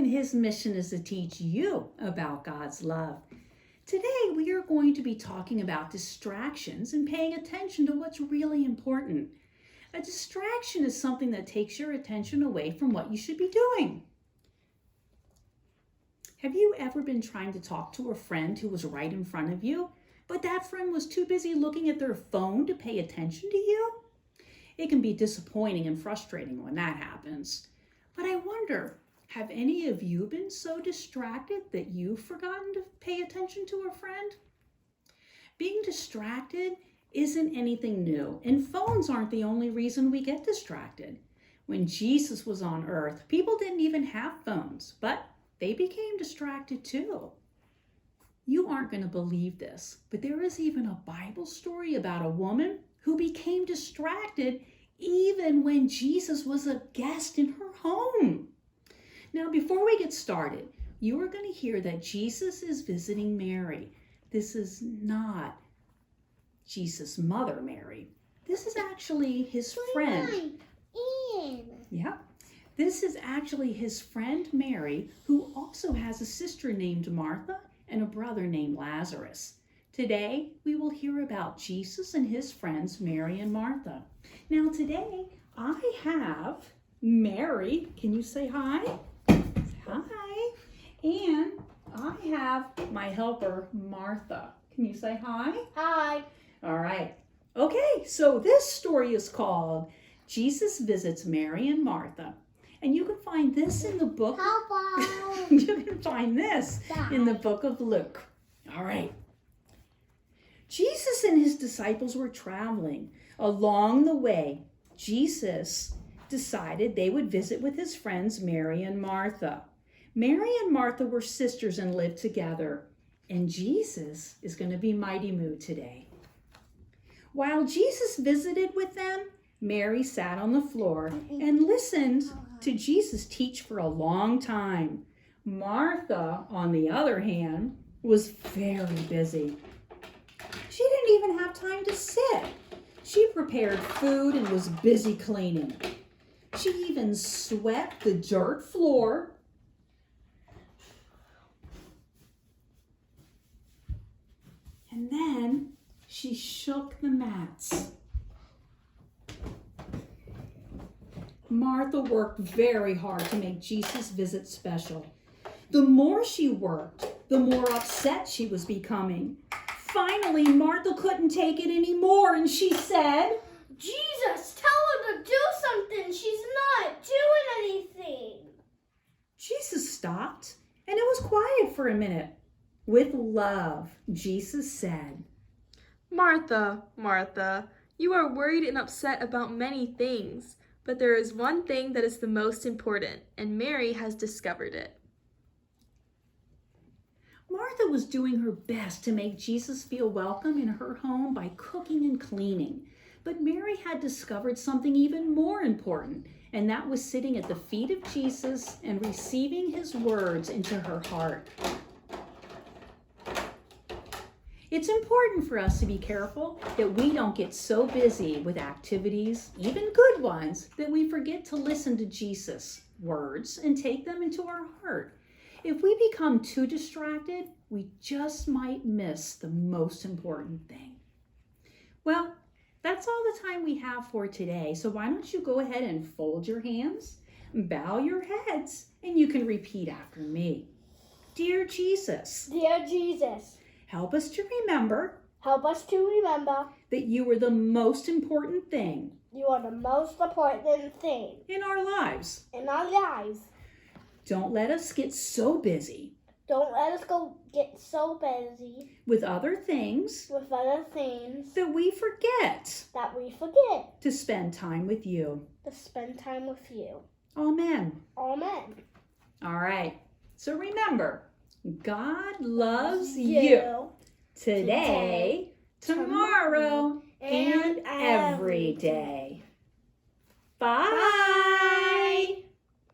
and his mission is to teach you about God's love. Today, we are going to be talking about distractions and paying attention to what's really important. A distraction is something that takes your attention away from what you should be doing. Have you ever been trying to talk to a friend who was right in front of you, but that friend was too busy looking at their phone to pay attention to you? It can be disappointing and frustrating when that happens. But I wonder, have any of you been so distracted that you've forgotten to pay attention to a friend? Being distracted isn't anything new, and phones aren't the only reason we get distracted. When Jesus was on earth, people didn't even have phones, but they became distracted too. You aren't going to believe this, but there is even a Bible story about a woman who became distracted even when Jesus was a guest in her home. Now, before we get started, you are going to hear that Jesus is visiting Mary. This is not Jesus' mother, Mary. This is actually his friend. Yeah. This is actually his friend Mary, who also has a sister named Martha and a brother named Lazarus. Today, we will hear about Jesus and his friends, Mary and Martha. Now, today, I have Mary. Can you say hi? Hi. And I have my helper, Martha. Can you say hi? Hi. All right. Okay, so this story is called Jesus Visits Mary and Martha. And you can find this in the book. You can find this in the book of Luke. All right. Jesus and his disciples were traveling. Along the way, Jesus decided they would visit with his friends Mary and Martha. Mary and Martha were sisters and lived together. And Jesus is going to be mighty moved today. While Jesus visited with them, Mary sat on the floor and listened to Jesus teach for a long time. Martha, on the other hand, was very busy. She didn't even have time to sit. She prepared food and was busy cleaning. She even swept the dirt floor. And then she shook the mats. Martha worked very hard to make Jesus' visit special. The more she worked, the more upset she was becoming. Finally, Martha couldn't take it anymore, and she said, Jesus, tell her to do something. She's not doing anything. Jesus stopped, and it was quiet for a minute. With love, Jesus said, Martha, Martha, you are worried and upset about many things, but there is one thing that is the most important, and Mary has discovered it. Martha was doing her best to make Jesus feel welcome in her home by cooking and cleaning. But Mary had discovered something even more important, and that was sitting at the feet of Jesus and receiving his words into her heart. It's important for us to be careful that we don't get so busy with activities, even good ones, that we forget to listen to Jesus' words and take them into our heart. If we become too distracted, we just might miss the most important thing. Well, that's all the time we have for today. So why don't you go ahead and fold your hands, bow your heads, and you can repeat after me. Dear Jesus, Dear Jesus, help us to remember that you are the most important thing you are the most important thing in our lives. in our lives. Don't let us get so busy Don't let us get so busy with other things with other things that we forget that we forget to spend time with you. to spend time with you. Amen. Amen. All right. So remember, God loves you today, tomorrow, and every day. Bye.